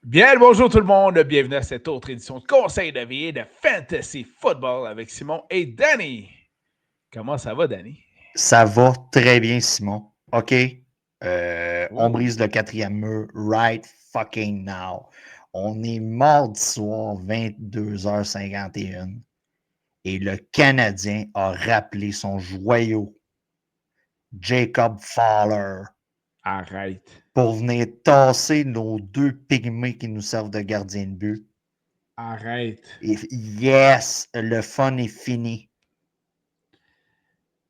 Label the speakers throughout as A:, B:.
A: Bien le bonjour tout le monde, bienvenue à cette autre édition de Conseil de vie de Fantasy Football avec Simon et Danny. Comment ça va, Danny?
B: Ça va très bien, Simon. OK? On
A: Oh,
B: brise le quatrième mur right fucking now. On est mardi soir, 22h51. Et le Canadien a rappelé son joyau, Jacob Fowler,
A: arrête.
B: pour venir tasser nos deux pygmées qui nous servent de gardien de but.
A: Arrête.
B: Et yes, le fun est fini.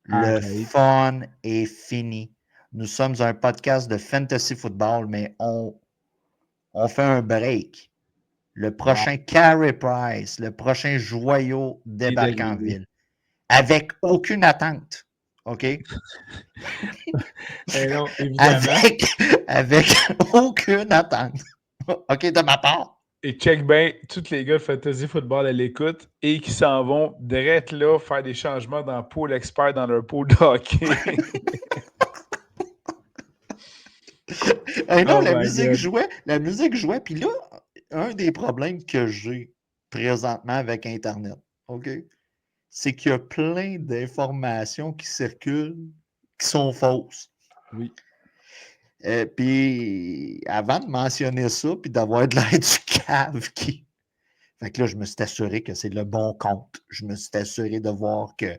B: Le
A: Arrête.
B: fun est fini. Nous sommes un podcast de fantasy football, mais on fait un break. Le
A: Wow.
B: prochain Carey Price, le prochain joyau
A: Et
B: débarque en
A: d'arriver.
B: ville. Avec aucune attente. OK?
A: Eh non, évidemment.
B: Avec aucune attente. OK, de ma part.
A: Et check bien, tous les gars de Fantasy Football à l'écoute et qui s'en vont direct là faire des changements dans Pool Expert dans leur pool de hockey.
B: Hey non,
A: Oh my God.
B: la musique jouait, puis là, un des problèmes que j'ai présentement avec Internet, OK? C'est qu'il y a plein d'informations qui circulent qui sont fausses.
A: Oui.
B: Puis avant de mentionner ça, puis d'avoir de l'air du cave qui. Fait que là, je me suis assuré que c'est le bon compte. Je me suis assuré de voir que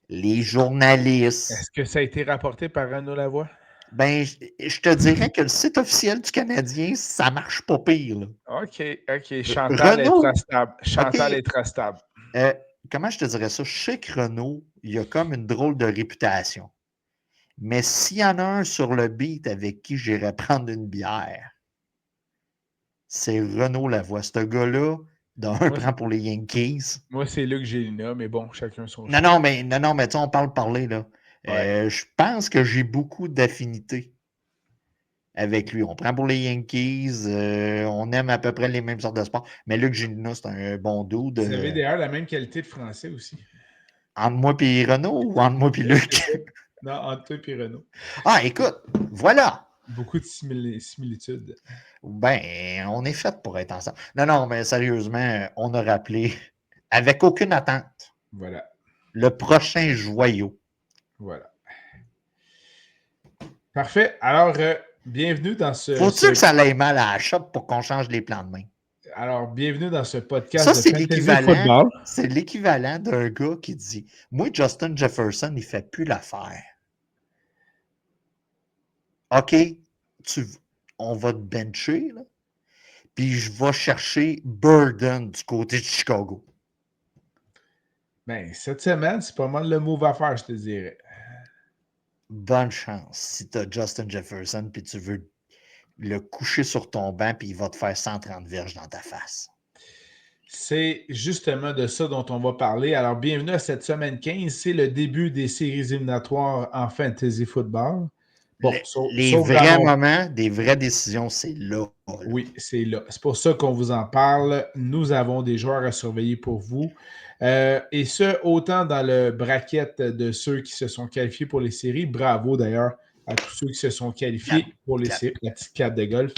B: les journalistes.
A: Est-ce que ça a été rapporté par Renaud Lavoie?
B: Ben, je te dirais que le site officiel du Canadien, ça marche pas pire. Là.
A: OK. Chantal est
B: Renault,
A: trustable.
B: OK.
A: Chantal est trustable.
B: euh, comment je te dirais ça? Je sais que Renault, il a comme une drôle de réputation. Mais s'il y en a un sur le beat avec qui j'irais prendre une bière, c'est Renaud Lavoie. Ce gars-là, d'un,
A: Moi,
B: prend pour les Yankees.
A: moi c'est Luc Gélina, mais bon, chacun son
B: Non,
A: choix.
B: mais tu sais, on parle parler, là.
A: Ouais.
B: Je pense que j'ai beaucoup d'affinités avec lui. On prend pour les Yankees, on aime à peu près les mêmes sortes de sports. Mais Luc Gélina, c'est un bon dude.
A: Vous avez d'ailleurs la même qualité de français aussi.
B: Entre moi et Renaud ou entre moi et Luc?
A: Non, entre toi et Renaud.
B: Ah, écoute, voilà.
A: Beaucoup de similitudes.
B: Ben, on est fait pour être ensemble. Non, mais sérieusement, on a rappelé avec aucune attente
A: Voilà.
B: le prochain joyau.
A: Voilà. Parfait. Alors, bienvenue dans
B: Faut-tu que ça aille mal à la shop pour qu'on change les plans de main?
A: alors, bienvenue dans ce podcast
B: Ça,
A: de Fantasy
B: l'équivalent.
A: Football.
B: C'est l'équivalent d'un gars qui dit moi, Justin Jefferson, il fait plus l'affaire. OK, tu, on va te bencher, là, puis je vais chercher Burden du côté de Chicago.
A: Ben, cette semaine, c'est pas mal le move à faire, je te dirais.
B: Bonne chance si tu as Justin Jefferson puis tu veux le coucher sur ton banc puis il va te faire 130 verges dans ta face.
A: C'est justement de ça dont on va parler. Alors, bienvenue à cette semaine 15. C'est le début des séries éliminatoires en Fantasy Football. Bon,
B: Les
A: sauf
B: vrais
A: dans
B: moments, des vraies décisions, c'est là.
A: Oui, c'est là. C'est pour ça qu'on vous en parle. Nous avons des joueurs à surveiller pour vous. Et ce, autant dans le bracket de ceux qui se sont qualifiés pour les séries. Bravo d'ailleurs à tous ceux qui se sont
B: Clap,
A: qualifiés pour les
B: clap.
A: séries, la petite carte de golf.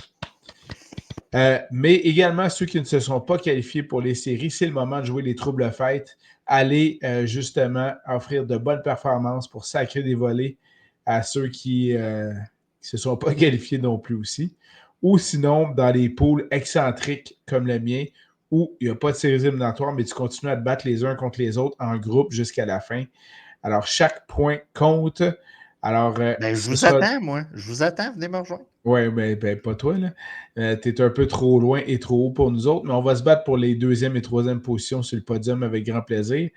A: Mais également ceux qui ne se sont pas qualifiés pour les séries, c'est le moment de jouer les troubles fêtes. Allez justement offrir de bonnes performances pour sacrer des volets à ceux qui ne se sont pas qualifiés non plus aussi. Ou sinon, dans les pools excentriques comme le mien, où il n'y a pas de séries éliminatoires, mais tu continues à te battre les uns contre les autres en groupe jusqu'à la fin. Alors, chaque point compte. Alors,
B: Ben, je
A: ce
B: vous
A: sera
B: attends, moi. Je vous attends, venez me rejoindre.
A: Oui, ben, pas toi, là. T'es un peu trop loin et trop haut pour nous autres, mais on va se battre pour les deuxième et troisième positions sur le podium avec grand plaisir.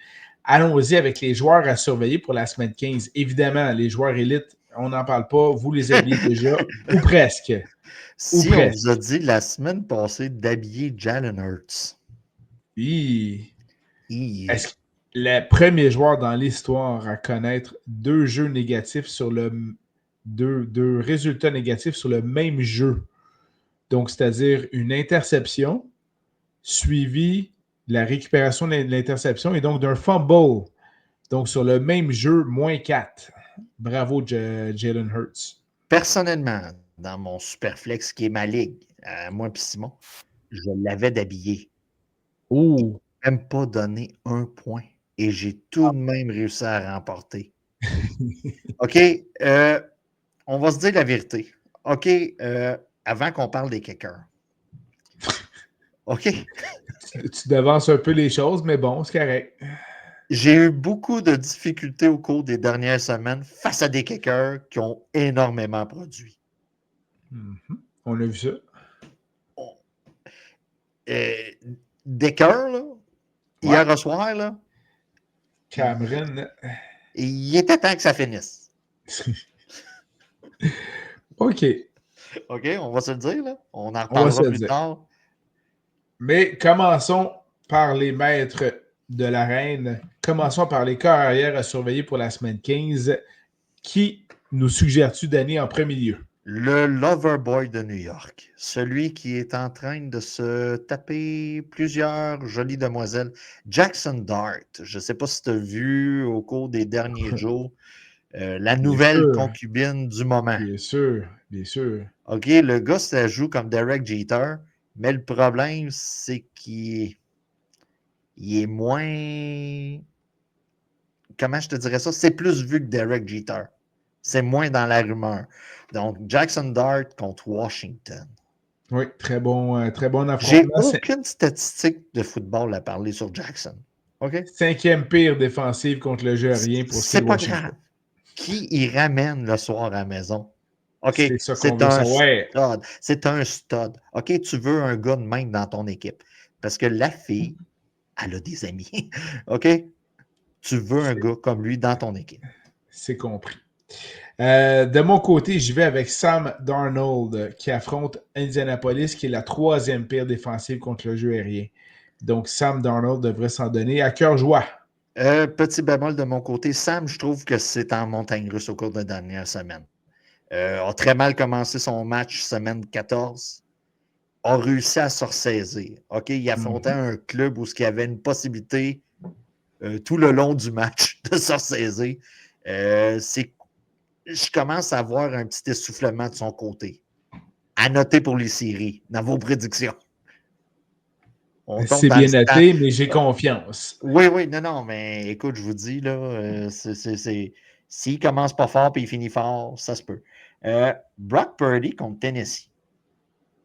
A: Allons-y avec les joueurs à surveiller pour la semaine 15. Évidemment, les joueurs élites, on n'en parle pas. Vous les aviez déjà, ou presque. Ou
B: Si on vous a
A: presque.
B: dit la semaine passée d'habiller Jalen Hurts.
A: Est-ce que le premier joueur dans l'histoire à connaître deux jeux négatifs sur le deux résultats négatifs sur le même jeu? Donc, c'est-à-dire une interception suivi de la récupération de l'interception et donc d'un fumble. Donc, sur le même jeu, -4. Bravo, Jalen Hurts.
B: Personnellement, dans mon Superflex qui est ma ligue, moi et Simon, Je l'avais d'habillé.
A: Oh!
B: Même pas donné un point. Et j'ai tout de même réussi à remporter. OK, on va se dire la vérité. OK, avant qu'on parle des kickers. OK?
A: Tu devances un peu les choses, mais bon, c'est correct.
B: J'ai eu beaucoup de difficultés au cours des dernières semaines face à des kickers qui ont énormément produit.
A: On a vu ça.
B: Euh, Decker, là,
A: Ouais.
B: hier au soir, là,
A: Cameron.
B: il était temps que ça finisse.
A: OK.
B: OK, on va se le dire, là. On en
A: On va se
B: reparlera
A: le
B: plus
A: dire.
B: tard.
A: Mais commençons par les maîtres de l'arène. Commençons par les corps arrière à surveiller pour la semaine 15. Qui nous suggères-tu d'année en premier lieu?
B: Le Loverboy de New York, celui qui est en train de se taper plusieurs jolies demoiselles. Jackson Dart, je ne sais pas si tu as vu au cours des derniers jours la
A: Bien
B: nouvelle
A: sûr,
B: concubine du moment.
A: bien sûr, bien sûr.
B: OK, le gars, ça joue comme Derek Jeter, mais le problème, c'est qu'il est moins. Comment je te dirais ça? C'est plus vu que Derek Jeter. C'est moins dans la rumeur. Donc, Jackson Dart contre Washington.
A: Oui, très bon
B: J'ai
A: affrontement.
B: aucune statistique de football à parler sur Jackson. OK?
A: Cinquième pire défensive contre le jeu aérien pour ce qui est
B: C'est
A: de
B: pas
A: Washington.
B: grave. Qui y ramène le soir à la maison? OK,
A: C'est ça qu'on
B: c'est
A: veut
B: un
A: savoir.
B: stud. C'est un stud. OK, tu veux un gars de même dans ton équipe. Parce que la fille, elle a des amis. OK? Tu veux un gars comme lui dans ton équipe.
A: C'est compris. De mon côté, j'y vais avec Sam Darnold qui affronte Indianapolis, qui est la troisième pire défensive contre le jeu aérien. Donc, Sam Darnold devrait s'en donner à cœur joie.
B: Petit bémol de mon côté, Sam, je trouve que c'est en montagne russe au cours de la dernière semaine. A très mal commencé son match semaine 14. A réussi à se ressaisir. OK, il affrontait un club où il y avait une possibilité tout le long du match de se ressaisir. Je commence à voir un petit essoufflement de son côté. À noter pour les séries, dans vos prédictions. On tombe
A: C'est
B: dans le
A: bien
B: stand.
A: noté, mais j'ai confiance.
B: Oui, oui, non, mais écoute, je vous dis, là, s'il commence pas fort et il finit fort, ça se peut. Brock Purdy contre Tennessee.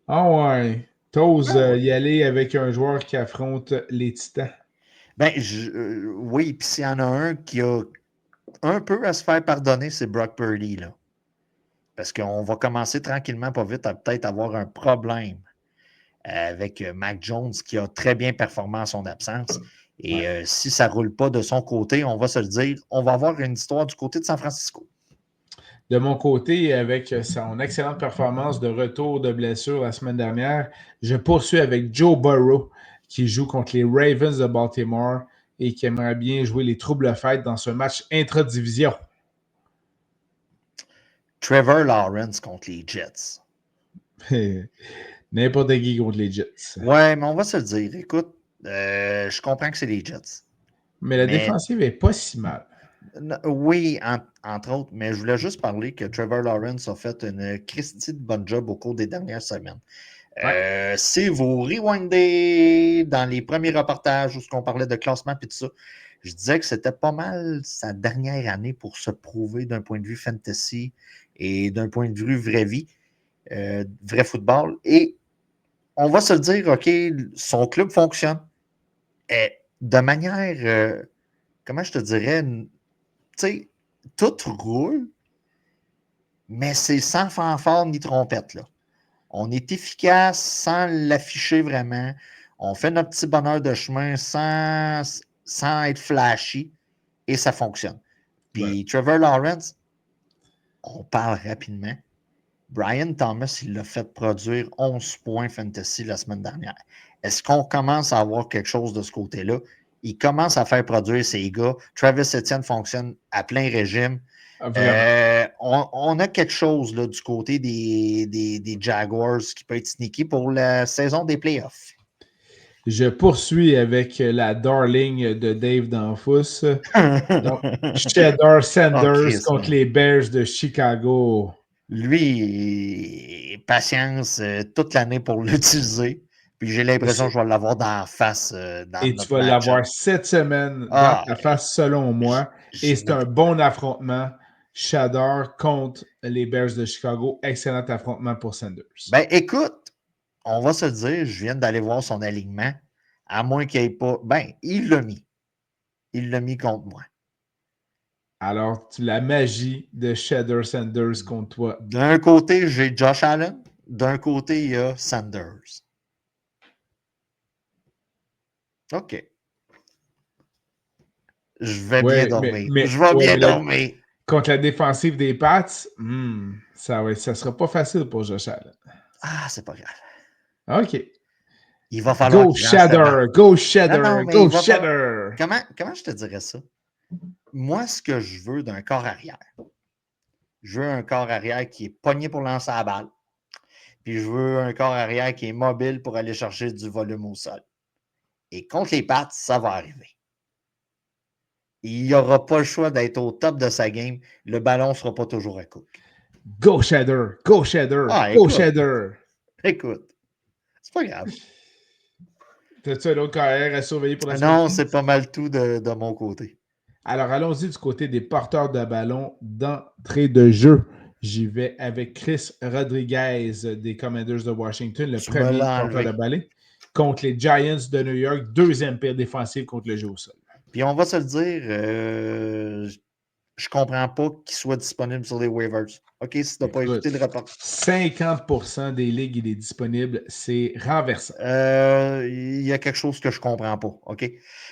A: Ah ouais. T'oses
B: Ah ouais.
A: y aller avec un joueur qui affronte les Titans.
B: Ben, oui, puis s'il y en a un qui a un peu à se faire pardonner, c'est Brock Purdy, là. Parce qu'on va commencer tranquillement, pas vite, à peut-être avoir un problème avec Mac Jones qui a très bien performé en son absence. Et si ça ne roule pas de son côté, on va se le dire, on va avoir une histoire du côté de San Francisco.
A: De mon côté, avec son excellente performance de retour de blessure la semaine dernière, je poursuis avec Joe Burrow, qui joue contre les Ravens de Baltimore et qui aimerait bien jouer les troubles fêtes dans ce match intra-division.
B: Trevor Lawrence contre les Jets.
A: N'importe qui contre les Jets.
B: Ouais, mais on va se le dire. Écoute, je comprends que c'est les Jets.
A: Mais la
B: Mais
A: défensive n'est pas si mal.
B: oui, entre autres, mais je voulais juste parler que Trevor Lawrence a fait une Christie de bonne job au cours des dernières semaines.
A: Ouais.
B: Si vous rewindez dans les premiers reportages où on parlait de classement et tout ça, je disais que c'était pas mal sa dernière année pour se prouver d'un point de vue fantasy et d'un point de vue vraie vie, vrai football. Et on va se le dire, OK, son club fonctionne de manière, comment je te dirais, tu sais, tout roule, mais c'est sans fanfare ni trompette, là. On est efficace sans l'afficher vraiment. On fait notre petit bonheur de chemin sans être flashy et ça fonctionne.
A: Ouais.
B: Puis Trevor Lawrence, on parle rapidement. Brian Thomas, il l'a fait produire 11 points fantasy la semaine dernière. Est-ce qu'on commence à avoir quelque chose de ce côté-là? Il commence à faire produire ses gars. Travis Etienne fonctionne à plein régime.
A: Vraiment.
B: On a quelque chose là, du côté des Jaguars qui peut être sneaky pour la saison des playoffs.
A: Je poursuis avec la darling de Dave Danfus. Donc, Cheddar
B: Oh,
A: Sanders
B: Chris,
A: contre
B: man.
A: les Bears de Chicago.
B: Lui, patience toute l'année pour l'utiliser. Puis j'ai l'impression que je vais l'avoir dans la face dans
A: Et tu
B: notre
A: vas
B: match-up.
A: l'avoir cette semaine dans
B: Ah,
A: ta face, selon moi. Et c'est un bon affrontement. Shador contre les Bears de Chicago. Excellent affrontement pour Sanders.
B: Ben, écoute, on va se dire, je viens d'aller voir son alignement. À moins qu'il n'y ait pas. Ben, il l'a mis. Il l'a mis contre moi.
A: Alors, la magie de Shador Sanders contre toi.
B: D'un côté, j'ai Josh Allen. D'un côté, il y a Sanders. OK. Je vais bien dormir. Je vais bien dormir.
A: Contre la défensive des Pats, ça sera pas facile pour Josh Allen.
B: Ah, c'est pas grave.
A: OK.
B: Il va falloir
A: Go Shador! Go Shador! Go Shador!
B: Comment je te dirais ça? Moi, ce que je veux d'un corps arrière, je veux un corps arrière qui est pogné pour lancer la balle. Puis je veux un corps arrière qui est mobile pour aller chercher du volume au sol. Et contre les Pats, ça va arriver. Il n'y aura pas le choix d'être au top de sa game. Le ballon ne sera pas toujours à Cook.
A: Go Shador! Go Shador! Go Shador!
B: Écoute, c'est pas grave.
A: T'as-tu un autre carrière à surveiller pour la semaine?
B: Non, c'est pas mal tout de mon côté.
A: Alors, allons-y du côté des porteurs de ballon d'entrée de jeu. J'y vais avec Chris Rodriguez des Commanders de Washington, le premier porteur de ballon, contre les Giants de New York, deuxième pire défensive contre le jeu au sol.
B: Puis on va se le dire, je comprends pas qu'il soit disponible sur les waivers. OK, si tu n'as pas écouté le rapport.
A: 50% des ligues, il est disponible. C'est renversant.
B: Il y a quelque chose que je comprends pas. OK.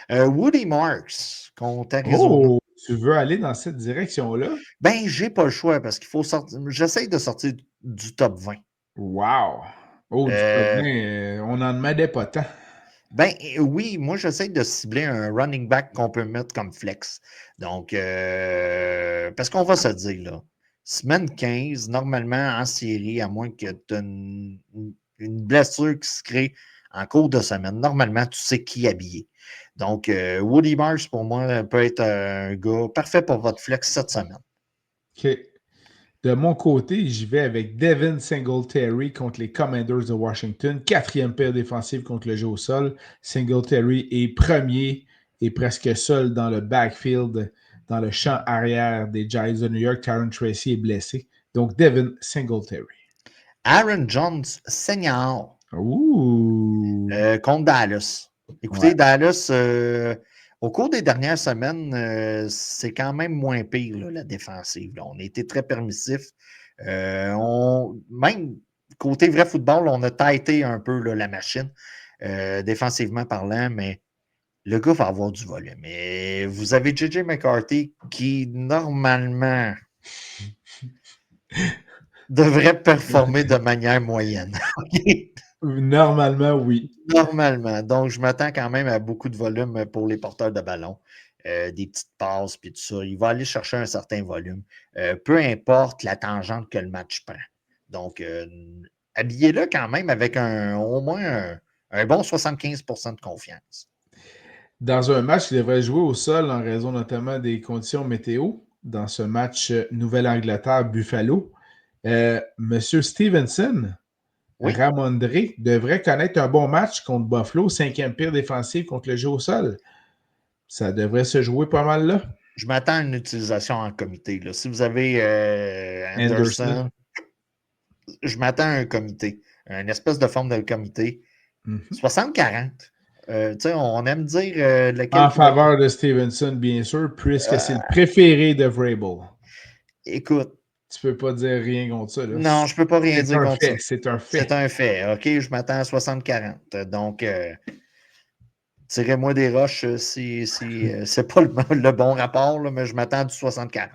B: Woody Marks contre Arizona.
A: Oh, tu veux aller dans cette direction-là?
B: Ben, j'ai pas le choix parce qu'il faut sortir. J'essaye de sortir du top 20.
A: Wow! Oh, du top 20, on n'en demandait pas tant.
B: Ben oui, moi j'essaie de cibler un running back qu'on peut mettre comme flex. Donc, parce qu'on va se dire, là, semaine 15, normalement en série, à moins que tu aies une blessure qui se crée en cours de semaine, normalement tu sais qui habiller. Donc, Woody Marks, pour moi, peut être un gars parfait pour votre flex cette semaine.
A: OK. De mon côté, j'y vais avec Devin Singletary contre les Commanders de Washington. Quatrième paire défensive contre le jeu au sol. Singletary est premier et presque seul dans le backfield, dans le champ arrière des Giants de New York. Tyron Tracy est blessé. Donc, Devin Singletary.
B: Aaron Jones Senior contre Dallas. Écoutez, Dallas, au cours des dernières semaines, c'est quand même moins pire, là, la défensive. Là. On a été très permissif. Même côté vrai football, on a taillé un peu là, la machine, défensivement parlant, mais le gars va avoir du volume. Et vous avez J.J. McCarthy qui, normalement, devrait performer de manière moyenne.
A: Normalement, oui.
B: Normalement. Donc, je m'attends quand même à beaucoup de volume pour les porteurs de ballon. Des petites passes, puis tout ça. Il va aller chercher un certain volume. Peu importe la tangente que le match prend. Donc, habillez-le quand même avec au moins un bon 75% de confiance.
A: Dans un match, il devrait jouer au sol en raison notamment des conditions météo. Dans ce match Nouvelle-Angleterre-Buffalo, Monsieur Stevenson, Ramondre devrait connaître un bon match contre Buffalo, cinquième pire défensive contre le jeu au sol. Ça devrait se jouer pas mal là.
B: Je m'attends à une utilisation en comité. Là. Si vous avez Anderson, je m'attends à un comité, une espèce de forme de comité. 60-40. On aime dire
A: en faveur de Stevenson, bien sûr, puisque c'est le préféré de Vrabel.
B: Écoute.
A: Tu peux pas dire rien contre ça. Là.
B: Non, je peux pas rien dire contre ça.
A: C'est un fait.
B: C'est un fait. OK, je m'attends à 60-40. Donc, tirez-moi des roches si c'est pas le bon rapport, là, mais je m'attends à du 60-40.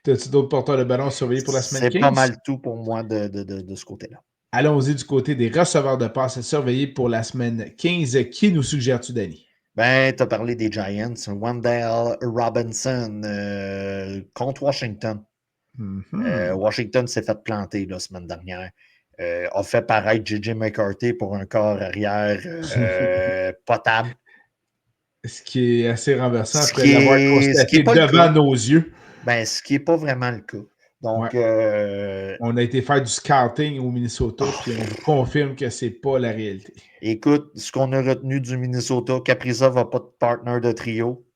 A: As-tu d'autres porteurs de ballon surveillés pour la semaine 15?
B: C'est pas mal tout pour moi de ce côté-là.
A: Allons-y du côté des receveurs de passes surveillés pour la semaine 15. Qui nous suggères-tu, Danny?
B: Ben, tu as parlé des Giants. Wendell Robinson contre Washington. Washington s'est fait planter la semaine dernière. A fait paraître J.J. McCarthy pour un corps arrière potable.
A: Ce qui est assez renversant après l'avoir constaté devant nos yeux.
B: Ben, ce qui n'est pas vraiment le cas. Donc,
A: On a été faire du scouting au Minnesota, puis on vous confirme que c'est pas la réalité.
B: écoute, ce qu'on a retenu du Minnesota, Kaprizov n'a pas de partner de trio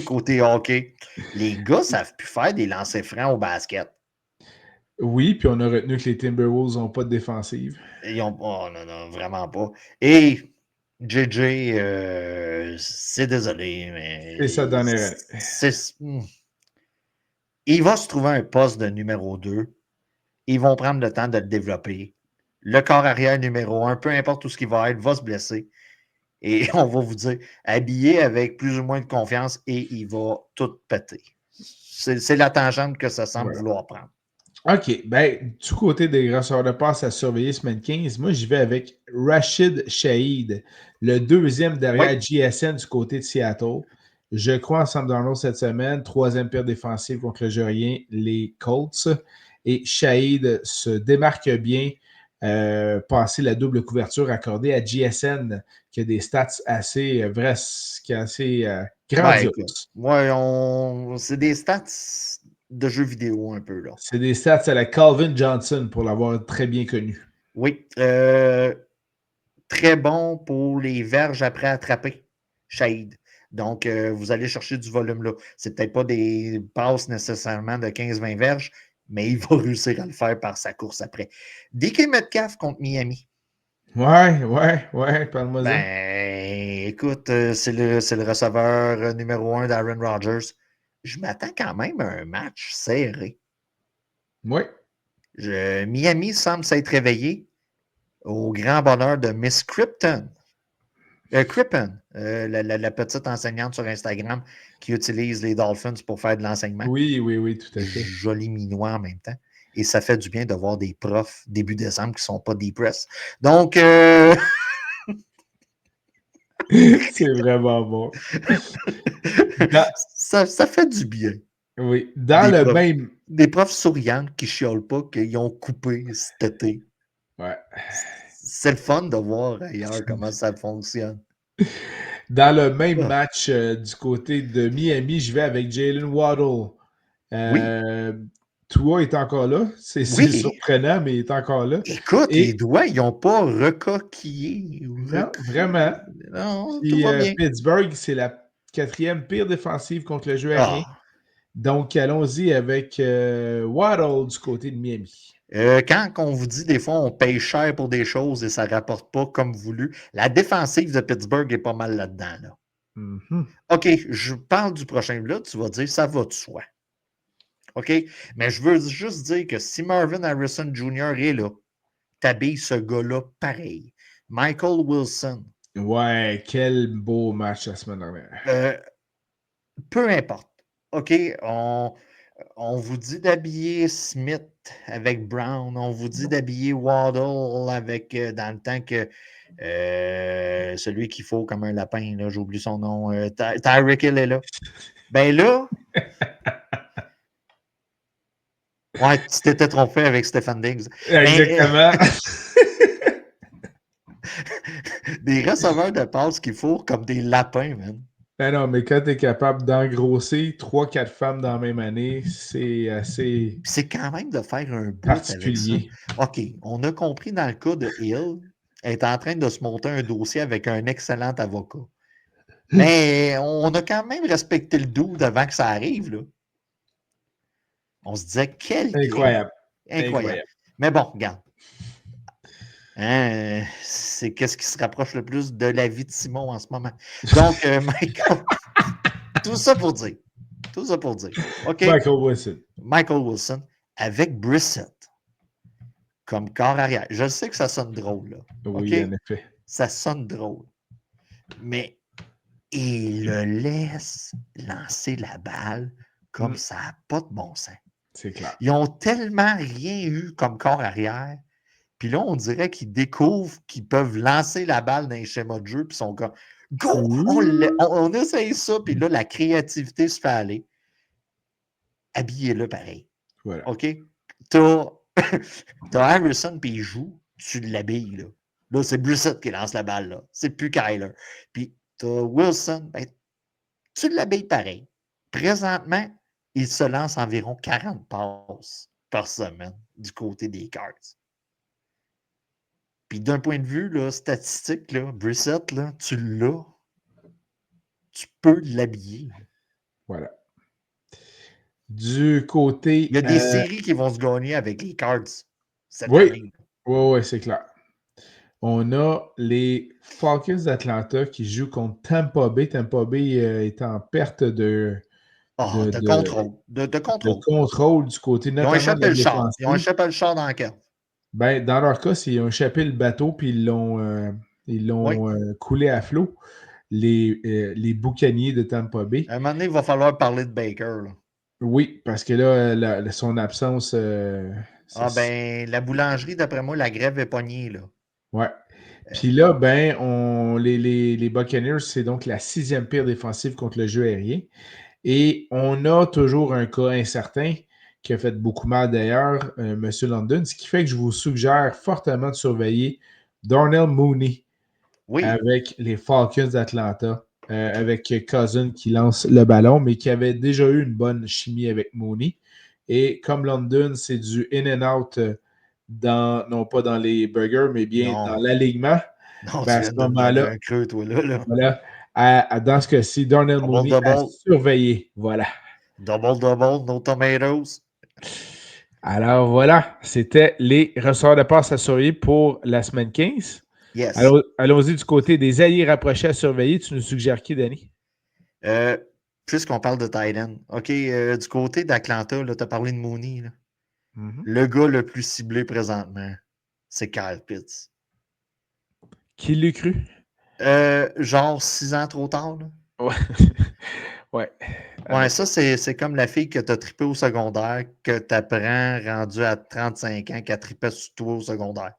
B: côté hockey. Les gars ne savent plus faire des lancers francs au basket.
A: Oui, puis on a retenu que les Timberwolves n'ont pas de défensive.
B: Ils ont, oh non, non, vraiment pas. Et JJ, c'est désolé,
A: C'est sa
B: mais
A: dernière année.
B: il va se trouver un poste de numéro 2. Ils vont prendre le temps de le développer. Le corps arrière numéro 1, peu importe où ce qu'il va se blesser. Et on va vous dire, habillé avec plus ou moins de confiance et il va tout péter. C'est la tangente que ça semble vouloir prendre.
A: OK. Ben, du côté des receveurs de passe à surveiller semaine 15, moi, j'y vais avec Rashid Shaheed, le deuxième derrière GSN du côté de Seattle. Je crois en Sam Darnold cette semaine, troisième pire défensive contre le Jurien, les Colts. Et Shaheed se démarque bien, passer la double couverture accordée à GSN, qui a des stats assez grandioses.
B: C'est des stats de jeux vidéo un peu, là.
A: C'est des stats à la Calvin Johnson pour l'avoir très bien connu.
B: Oui. Très bon pour les verges après attraper, Shahid. Donc, vous allez chercher du volume là. C'est peut-être pas des passes nécessairement de 15-20 verges, mais il va réussir à le faire par sa course après. DK Metcalf contre Miami.
A: Ouais, parle-moi ça.
B: Ben, écoute, c'est le receveur numéro 1 d'Aaron Rodgers. Je m'attends quand même à un match serré.
A: Oui.
B: Miami semble s'être réveillé au grand bonheur de Miss Krypton. Crippen, la petite enseignante sur Instagram qui utilise les Dolphins pour faire de l'enseignement.
A: Oui, tout à fait.
B: Joli minois en même temps. Et ça fait du bien de voir des profs début décembre qui ne sont pas depressed. Donc,
A: c'est vraiment bon.
B: ça fait du bien.
A: Oui. Dans le même.
B: Des profs souriants qui ne chiolent pas, qu'ils ont coupé cet été.
A: Ouais.
B: C'est le fun de voir ailleurs comment ça fonctionne.
A: Dans le même match du côté de Miami, je vais avec Jalen Waddle.
B: Oui.
A: Tua est encore là. C'est surprenant, mais il est encore là.
B: Écoute, les doigts, ils n'ont pas recoquillé.
A: Non, vraiment.
B: Non,
A: Puis
B: tout va bien.
A: Pittsburgh, c'est la quatrième pire défensive contre le jeu aérien. Donc, allons-y avec Waddle du côté de Miami.
B: Quand on vous dit des fois on paye cher pour des choses et ça ne rapporte pas comme voulu, la défensive de Pittsburgh est pas mal là-dedans. Là.
A: Mm-hmm.
B: OK, je parle du prochain. Là, tu vas dire ça va de soi. OK? Mais je veux juste dire que si Marvin Harrison Jr. est là, t'habilles ce gars-là pareil. Michael Wilson.
A: Ouais, quel beau match la semaine dernière.
B: Peu importe. OK, on vous dit d'habiller Smith avec Brown. On vous dit d'habiller Waddle avec, dans le temps que celui qu'il faut comme un lapin, là, j'oublie son nom, Tyreek Hill est là. Ben là, ouais, tu t'étais trompé avec Stephen Diggs.
A: Exactement.
B: Des receveurs de passe qu'il faut comme des lapins, man.
A: Ben non, mais quand tu es capable d'engrosser 3-4 femmes dans la même année, c'est assez.
B: C'est quand même de faire un bout
A: particulier.
B: avec ça. OK, on a compris dans le cas de Hill, elle est en train de se monter un dossier avec un excellent avocat. Mais on a quand même respecté le dude avant que ça arrive, là. On se disait, quel
A: Incroyable.
B: Incroyable. Mais bon, regarde. Hein, c'est qu'est-ce qui se rapproche le plus de la vie de Simon en ce moment. Donc, Michael, tout ça pour dire. OK? Michael Wilson avec Brissett comme corps arrière. Je sais que ça sonne drôle, là.
A: Oui,
B: OK?
A: en effet.
B: Ça sonne drôle. Mais il le laisse lancer la balle comme ça n'a pas de bon sens.
A: C'est clair.
B: Ils ont tellement rien eu comme corps arrière. Puis là, on dirait qu'ils découvrent qu'ils peuvent lancer la balle dans les schémas de jeu. Puis ils sont comme go! On essaye ça. Puis là, la créativité se fait aller. Habillez-le pareil.
A: Voilà.
B: OK? T'as Harrison, puis il joue. Tu l'habilles, là. Là, c'est Brissett qui lance la balle, là. C'est plus Kyler. Puis t'as Wilson, ben, tu l'habilles pareil. Présentement, il se lance environ 40 passes par semaine du côté des Cards. Puis d'un point de vue là, statistique, là, Brissett, là, tu l'as. Tu peux l'habiller.
A: Voilà. Du côté.
B: Il y a des séries qui vont se gagner avec les Cards cette
A: Oui,
B: année.
A: oui, c'est clair. On a les Falcons d'Atlanta qui jouent contre Tampa Bay. Tampa Bay est en perte de
B: Contrôle. De
A: contrôle du côté
B: Ils ont
A: notamment de
B: échappé
A: la
B: le char. Ils ont
A: défensive.
B: échappé le char dans le cave.
A: Ben, dans leur cas, ils ont échappé le bateau puis ils l'ont coulé à flot. Les boucaniers de Tampa Bay.
B: À un moment donné, il va falloir parler de Baker. Là.
A: Oui, parce que là, son absence.
B: La boulangerie, d'après moi, la grève est pognée. Là.
A: Ouais. Puis là, ben, les Buccaneers, c'est donc la 6e pire défensive contre le jeu aérien. Et on a toujours un cas incertain qui a fait beaucoup mal d'ailleurs, M. London, ce qui fait que je vous suggère fortement de surveiller Darnell Mooney avec les Falcons d'Atlanta, avec Cousin qui lance le ballon, mais qui avait déjà eu une bonne chimie avec Mooney. Et comme London, c'est du in and out non pas dans les burgers, mais bien dans l'alignement.
B: Non,
A: Ben,
B: tu viens de me donner un creux, toi, là.
A: Voilà. Dans ce cas-ci, Darnell Mooney à surveiller. Voilà.
B: Double, no tomatoes.
A: Alors voilà, c'était les ressorts de passe à surveiller pour la semaine 15.
B: Yes.
A: Alors, allons-y du côté des alliés rapprochés à surveiller. Tu nous suggères qui, Danny?
B: Puisqu'on parle de tight end, OK, du côté d'Atlanta, tu as parlé de Mooney. Là.
A: Mm-hmm.
B: Le gars le plus ciblé présentement, c'est Kyle Pitts.
A: Qui l'eût cru?
B: Genre 6 ans trop tard. Là.
A: Ouais. Ouais.
B: Ouais, ça, c'est comme la fille que tu as trippé au secondaire, que tu apprends rendu à 35 ans, qu'elle trippait sur toi au secondaire.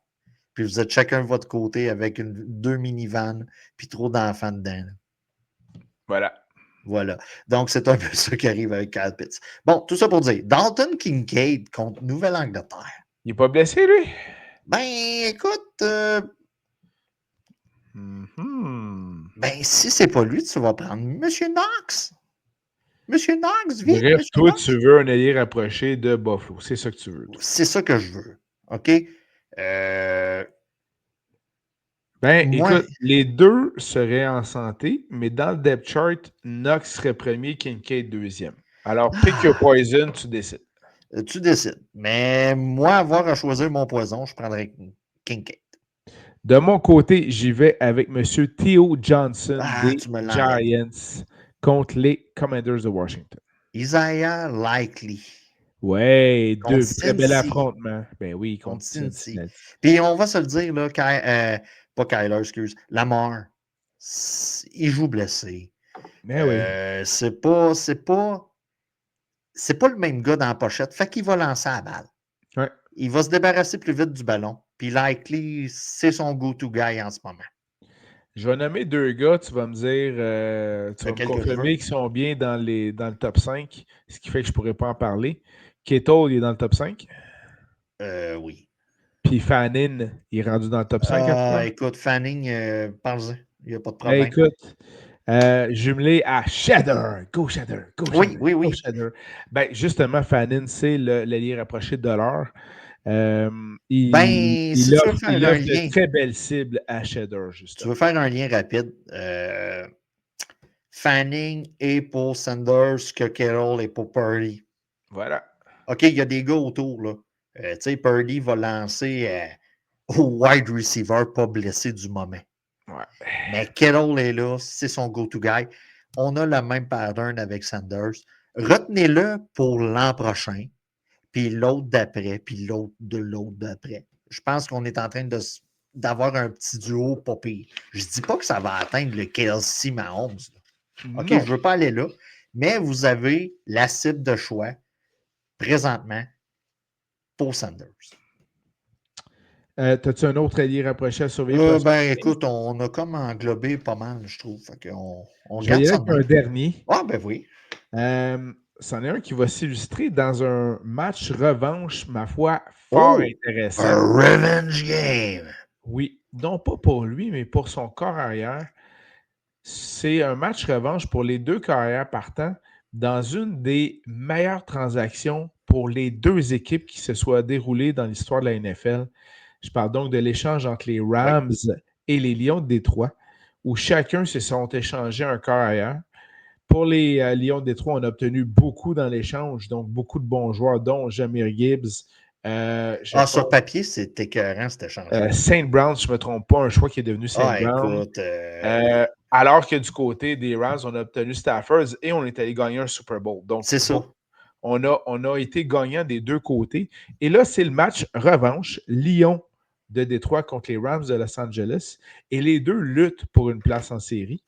B: Puis vous êtes chacun de votre côté avec 2 minivans, puis trop d'enfants dedans. Là. Voilà. Donc, c'est un peu ça qui arrive avec Kyle Pitts. Bon, tout ça pour dire, Dalton Kincaid contre Nouvelle-Angleterre.
A: Il n'est pas blessé, lui?
B: Ben, écoute,
A: Ben,
B: si c'est pas lui, tu vas prendre M. Knox. M. Knox, vite.
A: Bref, toi, tu veux un allié rapproché de Buffalo. C'est ça que tu veux. Toi.
B: C'est ça que je veux. OK?
A: Écoute, les deux seraient en santé, mais dans le depth chart, Knox serait premier, Kincaid deuxième. Alors, pick your poison, tu décides.
B: Tu décides. Mais moi, avoir à choisir mon poison, je prendrais Kincaid.
A: De mon côté, j'y vais avec M. Theo Johnson des Giants contre les Commanders de Washington.
B: Isaiah Likely.
A: Ouais, deux très bel affrontements. Ben oui, contre Cincinnati.
B: Puis on va se le dire, là, pas Kyler, excuse, Lamar, il joue blessé.
A: Ben oui.
B: C'est pas le même gars dans la pochette. Fait qu'il va lancer la balle.
A: Ouais.
B: Il va se débarrasser plus vite du ballon. Puis Likely, c'est son go-to guy en ce moment.
A: Je vais nommer deux gars, tu vas me dire, tu vas me confirmer qu'ils sont bien dans le top 5, ce qui fait que je ne pourrais pas en parler. Kittle, il est dans le top 5?
B: Oui.
A: Puis Fanning, il est rendu dans le top 5?
B: Écoute, Fanning, parle-en. Il n'y a pas de problème.
A: Écoute, jumelé à Shedder. Go Shedder. Go Shedder.
B: Oui.
A: Go Shedder. Ben, justement, Fanning, c'est l'allié rapproché de l'heure. Il offre de très belles cibles à Shedder, justement.
B: Tu veux faire un lien rapide. Fanning est pour Sanders, que Kittle est pour Purdy.
A: Voilà.
B: OK, il y a des gars autour. Là. Tu sais, Purdy va lancer au wide receiver pas blessé du moment.
A: Ouais.
B: Mais Kittle est là, c'est son go-to guy. On a le même pattern avec Sanders. Retenez-le pour l'an prochain, puis l'autre d'après, puis l'autre de l'autre d'après. Je pense qu'on est en train d'avoir un petit duo pas pire. Je ne dis pas que ça va atteindre le Kelsey Mahomes. OK, je ne veux pas aller là, mais vous avez la cible de choix présentement pour Sanders.
A: T'as-tu un autre allié rapproché à surveiller?
B: Écoute, on a comme englobé pas mal, je trouve. Fait on
A: je vais y aller avec un dernier.
B: Ah, ben oui.
A: C'en est un qui va s'illustrer dans un match revanche, ma foi, fort intéressant.
B: Un revenge game.
A: Oui, non pas pour lui, mais pour son corps arrière. C'est un match revanche pour les deux carrières partants dans une des meilleures transactions pour les deux équipes qui se soient déroulées dans l'histoire de la NFL. Je parle donc de l'échange entre les Rams et les Lions de Détroit, où chacun se sont échangés un corps ailleurs. Pour les Lions de Détroit, on a obtenu beaucoup dans l'échange, donc beaucoup de bons joueurs, dont Jahmyr Gibbs.
B: Sur papier, c'est écœurant, cet échange-là.
A: Saint Brown, si je ne me trompe pas, un choix qui est devenu Saint Brown.
B: Écoute,
A: alors que du côté des Rams, on a obtenu Stafford et on est allé gagner un Super Bowl. Donc,
B: c'est ça.
A: On a été gagnant des deux côtés. Et là, c'est le match revanche, Lyon de Détroit contre les Rams de Los Angeles. Et les deux luttent pour une place en série.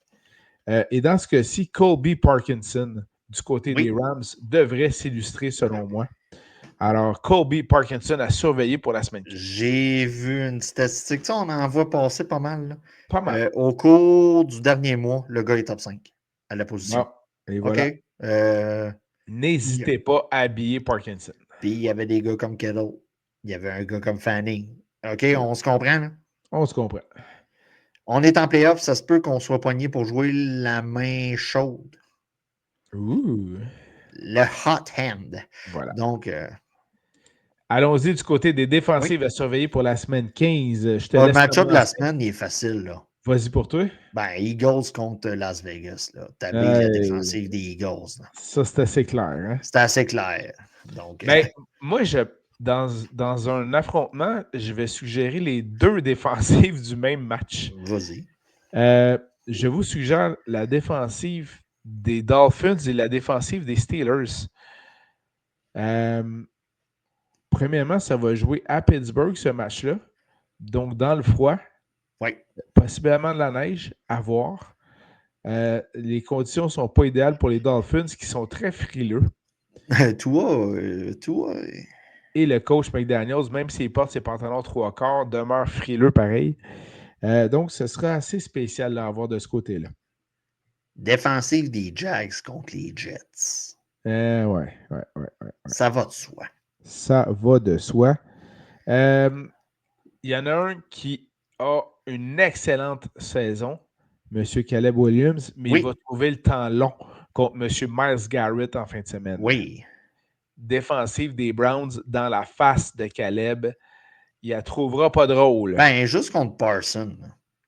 A: Et dans ce cas-ci, Colby Parkinson, du côté des Rams, devrait s'illustrer selon moi. Alors, Colby Parkinson a surveillé pour la semaine.
B: J'ai vu une statistique. Tu sais, on en voit passer pas mal. Là.
A: Pas mal.
B: Au cours du dernier mois, le gars est top 5 à la position.
A: Bon, et voilà.
B: OK.
A: N'hésitez pas à habiller Parkinson.
B: Puis il y avait des gars comme Kettle. Il y avait un gars comme Fanning. OK, on se comprend, là?
A: On se comprend.
B: On est en playoff, ça se peut qu'on soit poigné pour jouer la main chaude. Le hot hand.
A: Voilà.
B: Donc,
A: allons-y du côté des défensives à surveiller pour la semaine 15.
B: Le match-up de la semaine, il est facile, là.
A: Vas-y pour toi.
B: Eagles contre Las Vegas. Taber la défensive des Eagles. Là.
A: Ça, c'est assez clair. Hein?
B: C'est assez clair. Donc,
A: moi, dans un affrontement, je vais suggérer les deux défensives du même match.
B: Vas-y.
A: Je vous suggère la défensive des Dolphins et la défensive des Steelers. Premièrement, ça va jouer à Pittsburgh, ce match-là. Donc, dans le froid.
B: Oui.
A: Possiblement de la neige, à voir. Les conditions ne sont pas idéales pour les Dolphins qui sont très frileux.
B: Toi.
A: Et le coach McDaniels, même s'il porte ses pantalons 3/4, demeure frileux pareil. Donc, ce sera assez spécial à avoir de ce côté-là.
B: Défensive des Jags contre les Jets.
A: Ouais.
B: Ça va de soi.
A: Ça va de soi. Il y en a un qui a une excellente saison, M. Caleb Williams, mais il va trouver le temps long contre M. Myles Garrett en fin de semaine.
B: Oui.
A: Défensive des Browns dans la face de Caleb, il la trouvera pas drôle.
B: Juste contre Parson,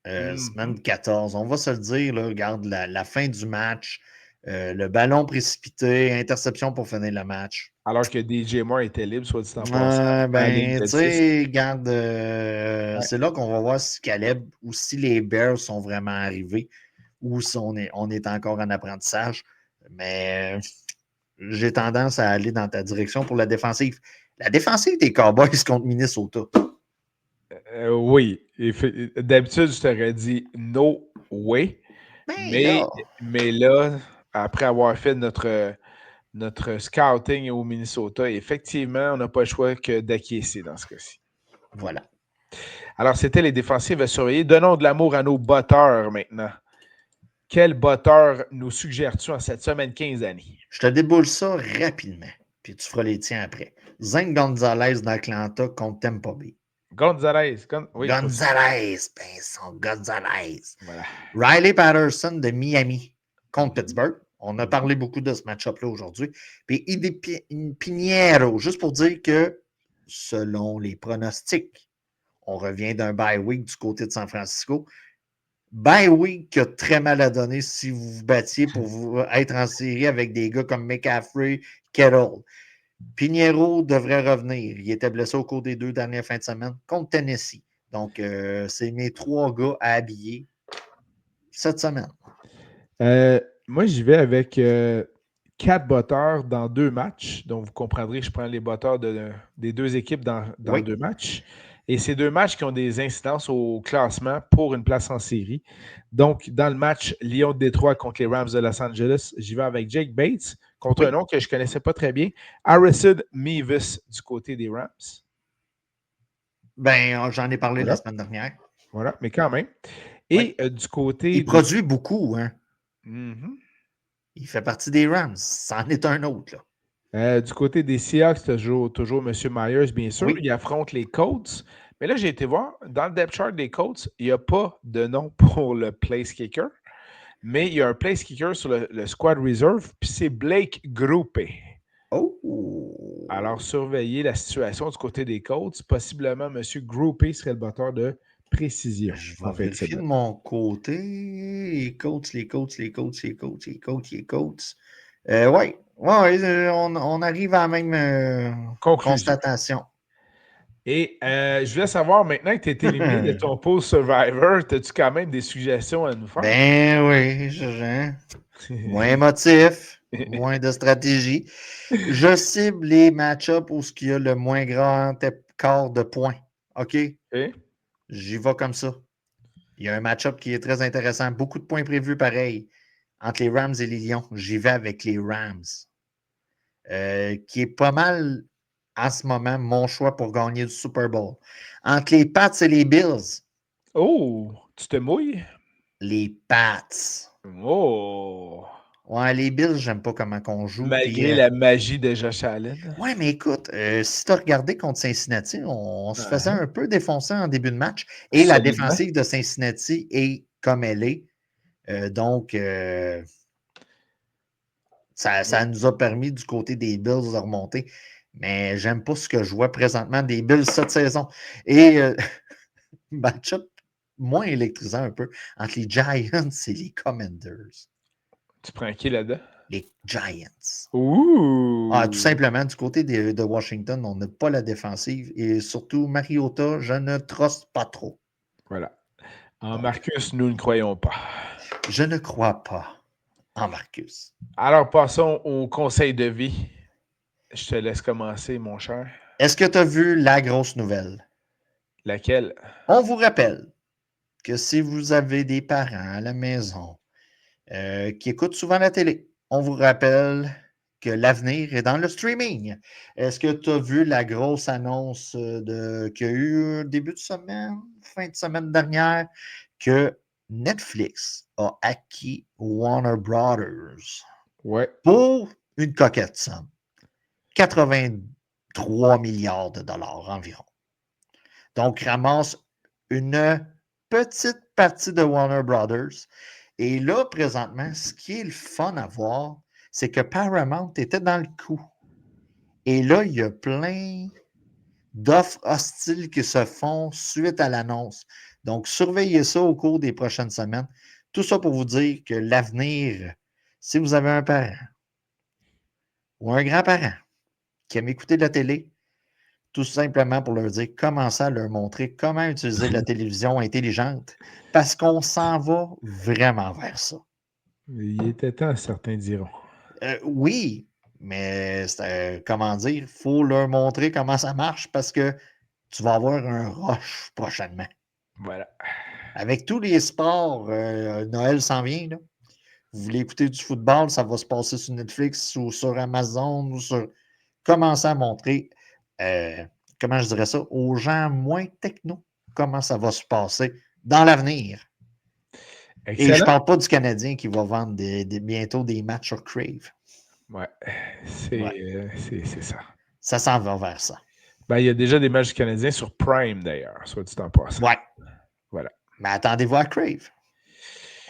B: semaine 14, on va se le dire, là, regarde la fin du match, le ballon précipité, interception pour finir le match.
A: Alors que DJ Moore était libre, soit dit en passant.
B: Tu sais, regarde, c'est là qu'on va voir si Caleb ou si les Bears sont vraiment arrivés ou si on est encore en apprentissage. Mais j'ai tendance à aller dans ta direction pour la défensive. La défensive des Cowboys contre Minnesota.
A: Oui. D'habitude, je t'aurais dit no way. Mais là, après avoir fait notre scouting au Minnesota, effectivement, on n'a pas le choix que d'acquiescer dans ce cas-ci.
B: Voilà.
A: Alors, c'était les défensives à surveiller. Donnons de l'amour à nos botteurs maintenant. Quel botteur nous suggères-tu en cette semaine 15 années?
B: Je te déboule ça rapidement, puis tu feras les tiens après. Zane Gonzalez d'Atlanta contre Tampa Bay.
A: Gonzalez.
B: Gonzalez. Voilà. Riley Patterson de Miami contre Pittsburgh. On a parlé beaucoup de ce match-up-là aujourd'hui. Puis Pinheiro, juste pour dire que selon les pronostics, on revient d'un bye week du côté de San Francisco. Bye week qui a très mal à donner si vous vous battiez pour vous être en série avec des gars comme McCaffrey, Kettle. Pinheiro devrait revenir. Il était blessé au cours des 2 dernières fins de semaine contre Tennessee. Donc, c'est mes 3 gars à habiller cette semaine.
A: Moi, j'y vais avec 4 botteurs dans 2 matchs. Donc, vous comprendrez que je prends les botteurs des 2 équipes dans 2 matchs. Et c'est 2 matchs qui ont des incidences au classement pour une place en série. Donc, dans le match Lyon de Détroit contre les Rams de Los Angeles, j'y vais avec Jake Bates contre un nom que je ne connaissais pas très bien, Harrison Mevis du côté des Rams.
B: J'en ai parlé la semaine dernière.
A: Voilà, mais quand même. Et du côté...
B: Il produit beaucoup, hein? Il fait partie des Rams. C'en est un autre, là.
A: Du côté des Seahawks, toujours M. Myers, bien sûr. Il affronte les Colts. Mais là, j'ai été voir, dans le depth chart des Colts, il n'y a pas de nom pour le place kicker. Mais il y a un place kicker sur le squad reserve, puis c'est Blake Grupe. Alors, surveillez la situation du côté des Colts. Possiblement, M. Groupé serait le batteur de précision.
B: Je
A: En
B: vais
A: fin de
B: vérifier de
A: semaine.
B: mon côté. Les Colts. Oui, on arrive à la même
A: Conclusion.
B: constatation.
A: Et je voulais savoir, maintenant que tu es éliminé de ton pool Survivor, as-tu quand même des suggestions à nous faire?
B: Ben oui, moins émotif, moins de stratégie. Je cible les match-ups où il y a le moins grand écart de points. OK?
A: OK.
B: J'y vais comme ça. Il y a un match-up qui est très intéressant. Beaucoup de points prévus pareil. Entre les Rams et les Lions. J'y vais avec les Rams. Qui est pas mal en ce moment mon choix pour gagner du Super Bowl. Entre les Pats et les Bills.
A: Oh, tu te mouilles?
B: Les Pats.
A: Oh!
B: Ouais, les Bills, j'aime pas comment qu'on joue. Puis,
A: Malgré la magie de Josh Allen.
B: ouais, mais écoute, si tu as regardé contre Cincinnati, on se faisait
A: Uh-huh.
B: un peu défoncer en début de match. Et la
A: Solidement.
B: défensive de Cincinnati est comme elle est. Donc, ça nous a permis du côté des Bills de remonter. Mais j'aime pas ce que je vois présentement des Bills cette saison. Et match-up moins électrisant un peu entre les Giants et les Commanders.
A: Tu prends qui là-dedans?
B: Les Giants.
A: Ouh!
B: Tout simplement, du côté de Washington, on n'a pas la défensive. Et surtout, Mariota, je ne truste pas trop.
A: Voilà. En
B: Donc,
A: Marcus, nous ne croyons pas.
B: je ne crois pas en Marcus.
A: Alors, passons au conseil de vie. Je te laisse commencer, mon cher.
B: Est-ce que tu as vu la grosse nouvelle?
A: Laquelle?
B: On vous rappelle que si vous avez des parents à la maison qui écoutent souvent la télé, on vous rappelle que l'avenir est dans le streaming. Est-ce que tu as vu la grosse annonce qu'il y a eu début de semaine, fin de semaine dernière, que Netflix a acquis Warner Brothers
A: Ouais.
B: pour une coquette somme, 83 milliards de dollars environ. Donc, ramasse une petite partie de Warner Brothers. Et là, présentement, ce qui est le fun à voir, c'est que Paramount était dans le coup. Et là, il y a plein d'offres hostiles qui se font suite à l'annonce. Donc, surveillez ça au cours des prochaines semaines. Tout ça pour vous dire que l'avenir, si vous avez un parent ou un grand-parent qui aime écouter de la télé, tout simplement pour leur dire, commencez à leur montrer comment utiliser la télévision intelligente parce qu'on s'en va vraiment vers ça.
A: Il était temps, certains diront.
B: Oui, mais comment dire, il faut leur montrer comment ça marche parce que tu vas avoir un rush prochainement.
A: Voilà.
B: Avec tous les sports, Noël s'en vient, là. Vous voulez écouter du football, ça va se passer sur Netflix ou sur Amazon ou sur. Commencez à montrer, comment je dirais ça, aux gens moins techno, comment ça va se passer dans l'avenir. Et je ne
A: Excellent.
B: parle pas du Canadien qui va vendre bientôt des matchs sur Crave.
A: Ouais.
B: Ouais.
A: C'est ça.
B: Ça s'en va vers ça.
A: Ben, il y a déjà des matchs canadiens sur Prime, d'ailleurs, soit dit en passant.
B: Ouais.
A: Voilà.
B: Mais attendez-vous à Crave.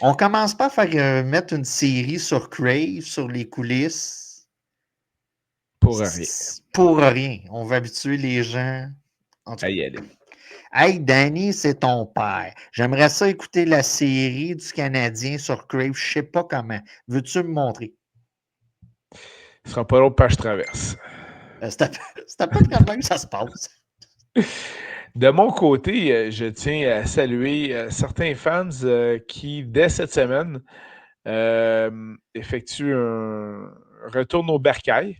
B: On commence pas à faire mettre une série sur Crave, sur les coulisses.
A: Pour rien.
B: Pour rien. On va habituer les gens. En tout
A: À
B: cas.
A: y aller.
B: Hey, Danny, c'est ton père. J'aimerais ça écouter la série du Canadien sur Crave. Je sais pas comment. Veux-tu me montrer?
A: Ce sera pas l'autre page traverse.
B: C'est à peu près de même que ça se passe.
A: De mon côté, je tiens à saluer certains fans qui, dès cette semaine, effectuent un retour au bercail.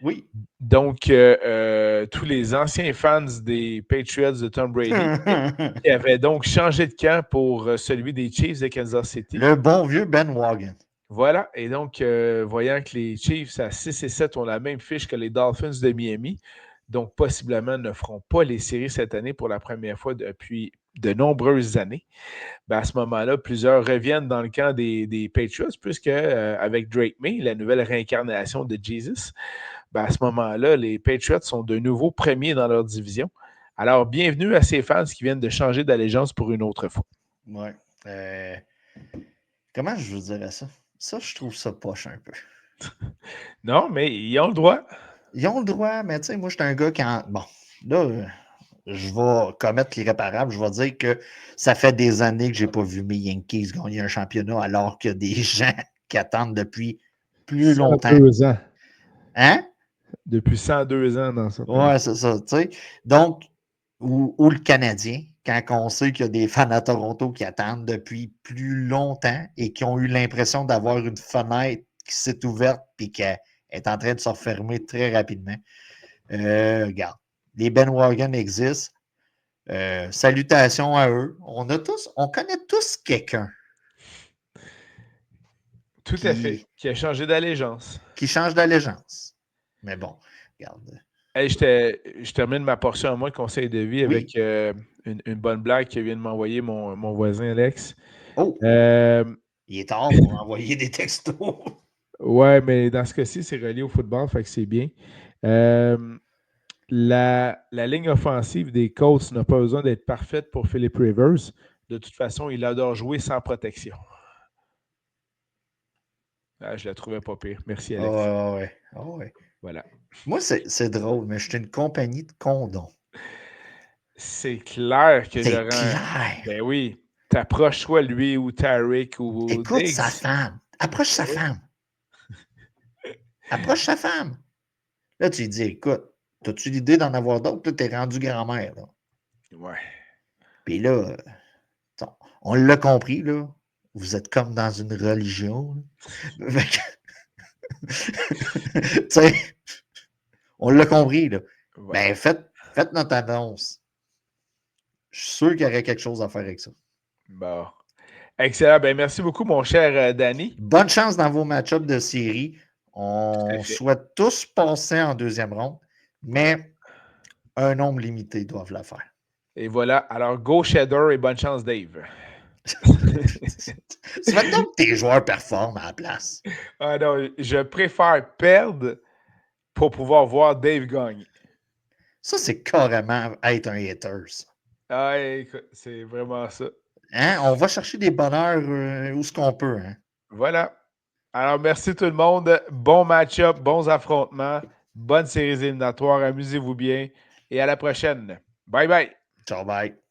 B: Oui.
A: Donc, tous les anciens fans des Patriots de Tom Brady qui avaient donc changé de camp pour celui des Chiefs de Kansas City.
B: Le bon vieux Ben Wagon.
A: Voilà. Et donc, voyant que les Chiefs à 6 et 7 ont la même fiche que les Dolphins de Miami, donc possiblement ne feront pas les séries cette année pour la première fois depuis de nombreuses années, ben à ce moment-là, plusieurs reviennent dans le camp des Patriots, puisque avec Drake May, la nouvelle réincarnation de Jesus, ben à ce moment-là, les Patriots sont de nouveau premiers dans leur division. Alors, bienvenue à ces fans qui viennent de changer d'allégeance pour une autre fois.
B: Oui. Comment je vous dirais ça? Ça, je trouve ça poche un peu.
A: Non, mais ils ont le droit.
B: Ils ont le droit, mais tu sais, moi, je suis un gars qui en. Bon, là, je vais commettre l'irréparable. Je vais dire que ça fait des années que je n'ai pas vu mes Yankees gagner un championnat alors qu'il y a des gens qui attendent depuis plus longtemps.
A: 102 ans.
B: Hein?
A: Depuis 102 ans dans ce pays.
B: Ouais, c'est ça, tu sais. Donc, ou le Canadien, quand on sait qu'il y a des fans à Toronto qui attendent depuis plus longtemps et qui ont eu l'impression d'avoir une fenêtre qui s'est ouverte et qui est en train de se refermer très rapidement. Regarde, les bandwagons existent. Salutations à eux. On connaît tous quelqu'un
A: Tout à fait. Qui a changé d'allégeance.
B: qui change d'allégeance. Mais bon, regarde.
A: Hey, je termine ma portion à moi de conseil de vie
B: Oui.
A: avec une bonne blague que vient de m'envoyer mon voisin Alex.
B: Oh,
A: Euh,
B: il est tard pour envoyer des textos.
A: ouais, mais dans ce cas-ci, c'est relié au football, fait que c'est bien. La ligne offensive des Colts n'a pas besoin d'être parfaite pour Philip Rivers. De toute façon, il adore jouer sans protection. Ah, je la trouvais pas pire. Merci, Alex.
B: Ouais.
A: Voilà.
B: Moi, c'est drôle, mais je suis une compagnie de condoms.
A: C'est clair que
B: C'est
A: j'aurais
B: clair.
A: Ben oui. T'approches soit lui ou Tariq ou
B: Écoute
A: Diggs.
B: sa femme. Approche sa femme. Approche sa femme. Là, tu lui dis, écoute, as-tu l'idée d'en avoir d'autres? Là, t'es rendu grand-mère. Là.
A: Ouais.
B: Puis là, on l'a compris, là. Vous êtes comme dans une religion. Tu sais, on l'a compris, là.
A: Voilà.
B: Ben, faites notre annonce. Je suis sûr qu'il y aurait quelque chose à faire avec ça.
A: Bon. Excellent. Ben, merci beaucoup, mon cher Danny.
B: Bonne chance dans vos match-ups de série. On souhaite tous passer en deuxième ronde, mais un nombre limité doivent la faire.
A: Et voilà. Alors, go Shader et bonne chance, Dave.
B: C'est maintenant que tes joueurs performent à la place.
A: Ah non, je préfère perdre pour pouvoir voir Dave gagner.
B: Ça, c'est carrément être un hater. Ça.
A: Ah, écoute, c'est vraiment ça.
B: Hein? On va chercher des bonheurs où ce qu'on peut. Hein?
A: Voilà. Alors, merci tout le monde. Bon match-up, bons affrontements, bonne série éliminatoire. Amusez-vous bien et à la prochaine. Bye bye.
B: Ciao, bye.